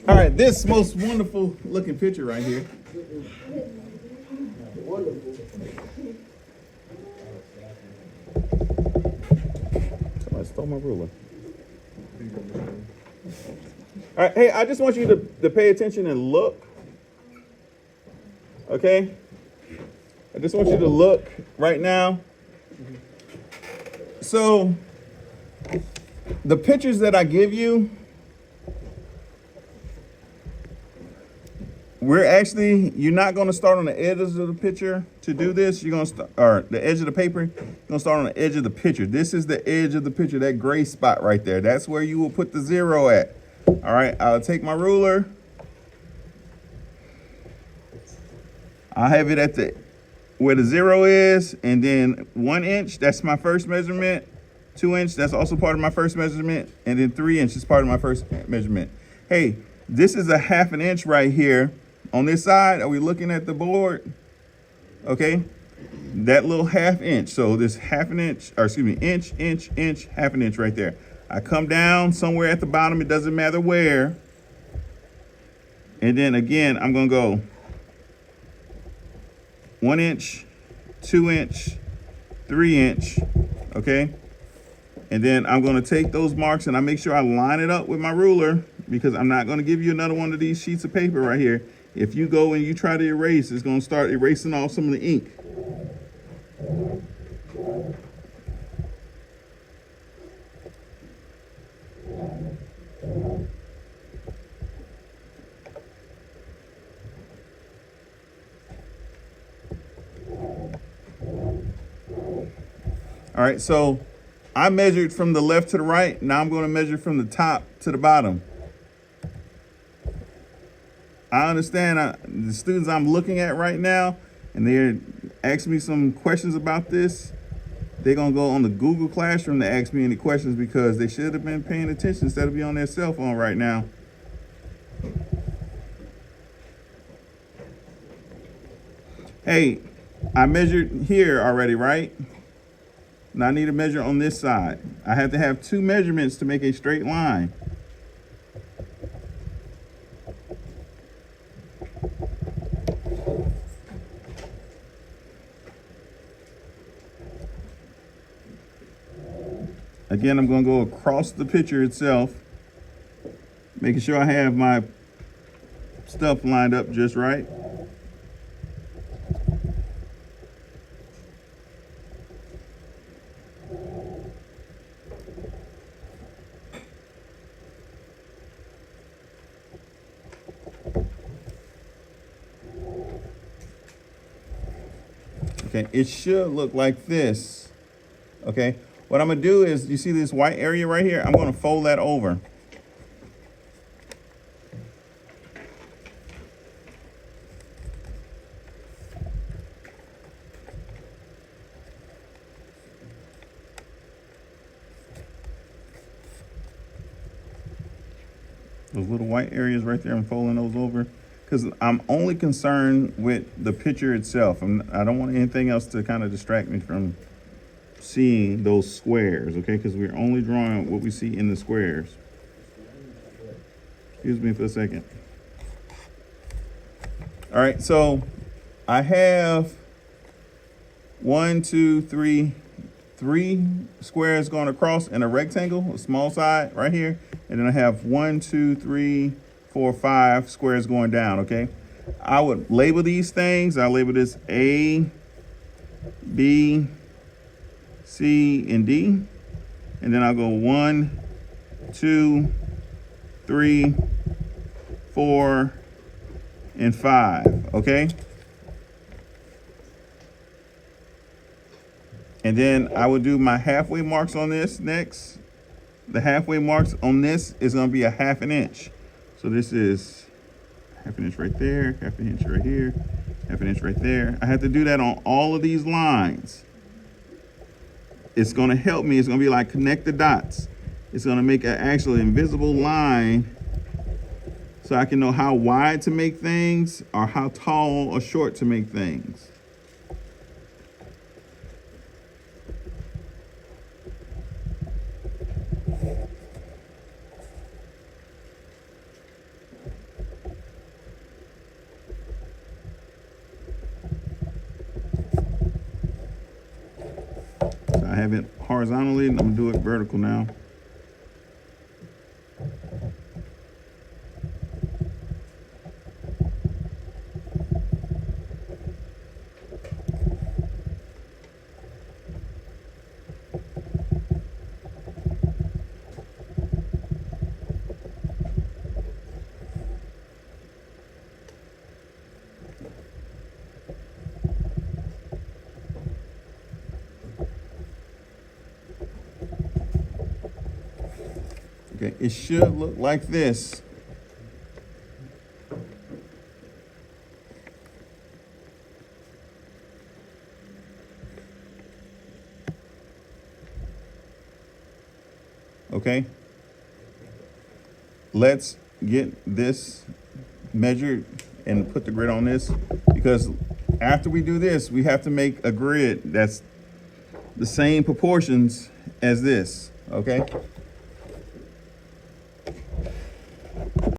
All right, this most wonderful looking picture right here. Somebody stole my ruler. All right, hey, I just want you to pay attention and look. Okay? I just want you to look right now. So, the pictures that I give you, you're not going to start on the edges of the picture to do this. You're going to start, or the edge of the paper, you're going to start on the edge of the picture. This is the edge of the picture, that gray spot right there. That's where you will put the 0 at. All right, I'll take my ruler. I'll have it at where the 0 is, and then 1 inch, that's my first measurement. 2 inch, that's also part of my first measurement. And then 3 inch is part of my first measurement. Hey, this is a 1/2 inch right here. On this side, are we looking at the board? Okay, that little 1/2 inch. So this 1/2 inch, or excuse me, inch, 1/2 inch right there. I come down somewhere at the bottom, it doesn't matter where. And then again, I'm gonna go 1 inch, 2 inch, 3 inch, okay? And then I'm gonna take those marks and I make sure I line it up with my ruler, because I'm not gonna give you another one of these sheets of paper right here. If you go and you try to erase, it's gonna start erasing off some of the ink. All right, so I measured from the left to the right. Now I'm going to measure from the top to the bottom. I understand the students I'm looking at right now, and they're asking me some questions about this. They're going to go on the Google Classroom to ask me any questions, because they should have been paying attention instead of being on their cell phone right now. Hey, I measured here already, right? Now I need to measure on this side. I have to have 2 measurements to make a straight line. Again, I'm going to go across the picture itself, making sure I have my stuff lined up just right. Okay, it should look like this. Okay, what I'm gonna do is, you see this white area right here? I'm gonna fold that over. Those little white areas right there, I'm folding those over, because I'm only concerned with the picture itself. I don't want anything else to kind of distract me from seeing those squares, okay? Because we're only drawing what we see in the squares. Excuse me for a second. All right, so I have 1, 2, 3 squares going across in a rectangle, a small side right here. And then I have 1, 2, 3, 4, 5 squares going down, okay? I would label these things. I label this A, B, C, and D. And then I'll go 1, 2, 3, 4, and 5, okay? And then I will do my halfway marks on this next. The halfway marks on this is going to be a 1/2 inch. So this is 1/2 inch right there, 1/2 inch right here, 1/2 inch right there. I have to do that on all of these lines. It's going to help me. It's going to be like connect the dots. It's going to make an actual invisible line, so I can know how wide to make things or how tall or short to make things. have it horizontally, and I'm gonna do it vertical now. Okay, it should look like this. Okay. Let's get this measured and put the grid on this, because after we do this, we have to make a grid that's the same proportions as this, okay?